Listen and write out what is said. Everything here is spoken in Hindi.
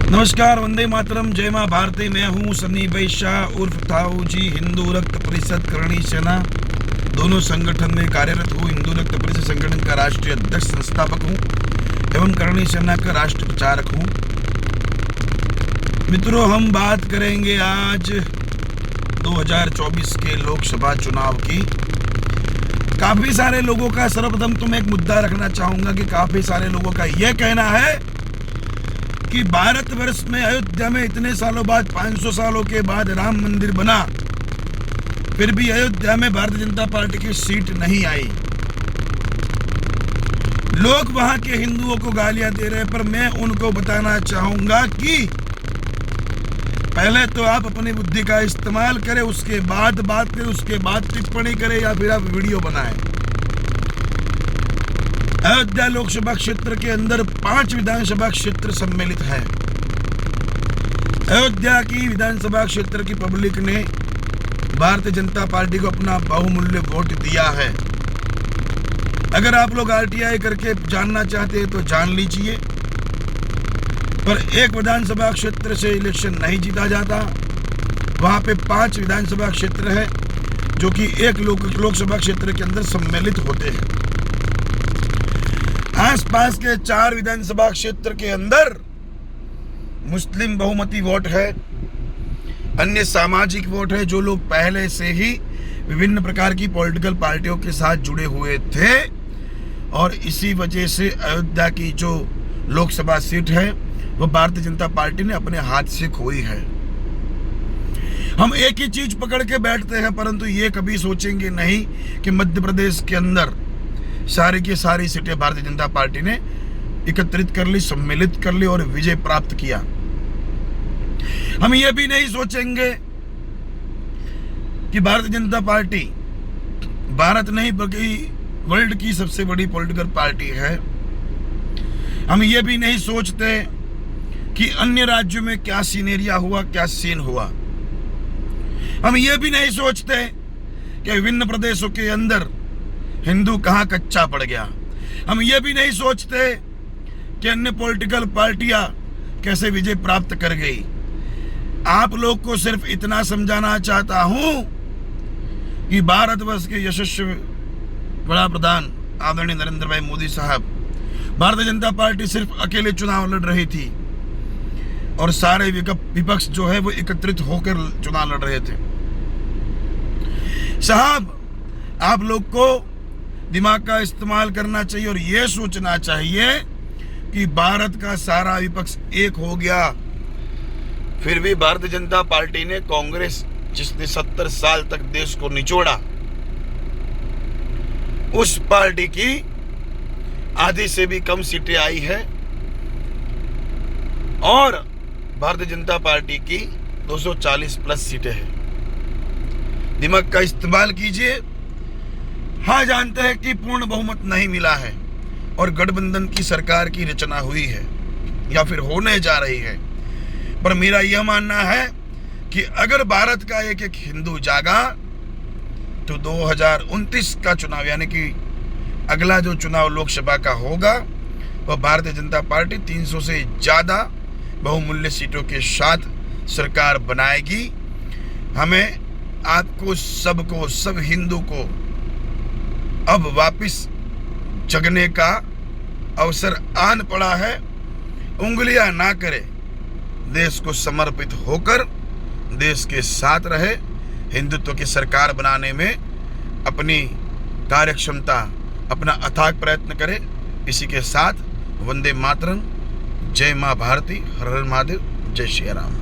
नमस्कार, वंदे मातरम, जय मां भारती। मैं हूं सन्नी भाई शाह उर्फ ताऊ जी। हिंदू रक्त परिषद करणी सेना दोनों संगठन में कार्यरत हूं। हिंदू रक्त परिषद संगठन का राष्ट्रीय अध्यक्ष संस्थापक हूं एवं करणी सेना का राष्ट्र प्रचारक हूं। मित्रों, हम बात करेंगे आज 2024 के लोकसभा चुनाव की। काफी सारे लोगों का, सर्वप्रथम तो मैं एक मुद्दा रखना चाहूंगा कि काफी सारे लोगों का यह कहना है कि भारतवर्ष में अयोध्या में इतने सालों बाद, 500 सालों के बाद राम मंदिर बना, फिर भी अयोध्या में भारतीय जनता पार्टी की सीट नहीं आई। लोग वहां के हिंदुओं को गालियां दे रहे हैं, पर मैं उनको बताना चाहूंगा कि पहले तो आप अपनी बुद्धि का इस्तेमाल करें, उसके बाद बात करें, उसके बाद टिप्पणी करें या फिर आप वीडियो बनाएं। अयोध्या लोकसभा क्षेत्र के अंदर 5 विधानसभा क्षेत्र सम्मिलित है। अयोध्या की विधानसभा क्षेत्र की पब्लिक ने भारतीय जनता पार्टी को अपना बहुमूल्य वोट दिया है। अगर आप लोग RTI करके जानना चाहते हैं तो जान लीजिए, पर एक विधानसभा क्षेत्र से इलेक्शन नहीं जीता जाता। वहां पे 5 विधानसभा क्षेत्र है जो कि एक लोकसभा क्षेत्र के अंदर सम्मिलित होते हैं। आसपास के 4 विधानसभा क्षेत्र के अंदर मुस्लिम बहुमती वोट है, अन्य सामाजिक वोट है। जो लोग पहले से ही विभिन्न प्रकार की पॉलिटिकल पार्टियों के साथ जुड़े हुए थे, और इसी वजह से अयोध्या की जो लोकसभा सीट है वो भारतीय जनता पार्टी ने अपने हाथ से खोई है। हम एक ही चीज पकड़ के बैठते हैं, परंतु ये कभी सोचेंगे नहीं कि मध्य प्रदेश के अंदर सारी की सारी सीटें भारतीय जनता पार्टी ने एकत्रित कर ली, सम्मिलित कर ली और विजय प्राप्त किया। हम ये भी नहीं सोचेंगे कि भारतीय जनता पार्टी भारत नहीं बल्कि वर्ल्ड की सबसे बड़ी पॉलिटिकल पार्टी है। हम ये भी नहीं सोचते कि अन्य राज्यों में क्या सीनेरिया हुआ, क्या सीन हुआ। हम ये भी नहीं सोचते कि विभिन्न प्रदेशों के अंदर हिंदू कहां कच्चा पड़ गया। हम ये भी नहीं सोचते कि अन्य पॉलिटिकल पार्टियां कैसे विजय प्राप्त कर गई। आप लोग को सिर्फ इतना समझाना चाहता हूं कि भारतवर्ष के यशस्वी बड़ा प्रधान आदरणीय नरेंद्र भाई मोदी साहब, भारतीय जनता पार्टी सिर्फ अकेले चुनाव लड़ रही थी और सारे विपक्ष जो है वो एकत्रित होकर चुनाव लड़ रहे थे। साहब, आप लोग को दिमाग का इस्तेमाल करना चाहिए और यह सोचना चाहिए कि भारत का सारा विपक्ष एक हो गया, फिर भी भारतीय जनता पार्टी ने, कांग्रेस जिसने 70 साल तक देश को निचोड़ा, उस पार्टी की आधी से भी कम सीटें आई है और भारतीय जनता पार्टी की 240 प्लस सीटें हैं। दिमाग का इस्तेमाल कीजिए। हाँ, जानते हैं कि पूर्ण बहुमत नहीं मिला है और गठबंधन की सरकार की रचना हुई है या फिर होने जा रही है, पर मेरा यह मानना है कि अगर भारत का एक एक हिंदू जागा तो 2029 का चुनाव, यानी कि अगला जो चुनाव लोकसभा का होगा, वह भारतीय जनता पार्टी 300 से ज्यादा बहुमूल्य सीटों के साथ सरकार बनाएगी। हमें, आपको, सबको, सब हिंदू को अब वापिस जगने का अवसर आन पड़ा है। उंगलियां ना करे, देश को समर्पित होकर देश के साथ रहे, हिंदुत्व की सरकार बनाने में अपनी कार्यक्षमता, अपना अथाक प्रयत्न करे। इसी के साथ वंदे मातरम, जय मां भारती, हर हर महादेव, जय श्री राम।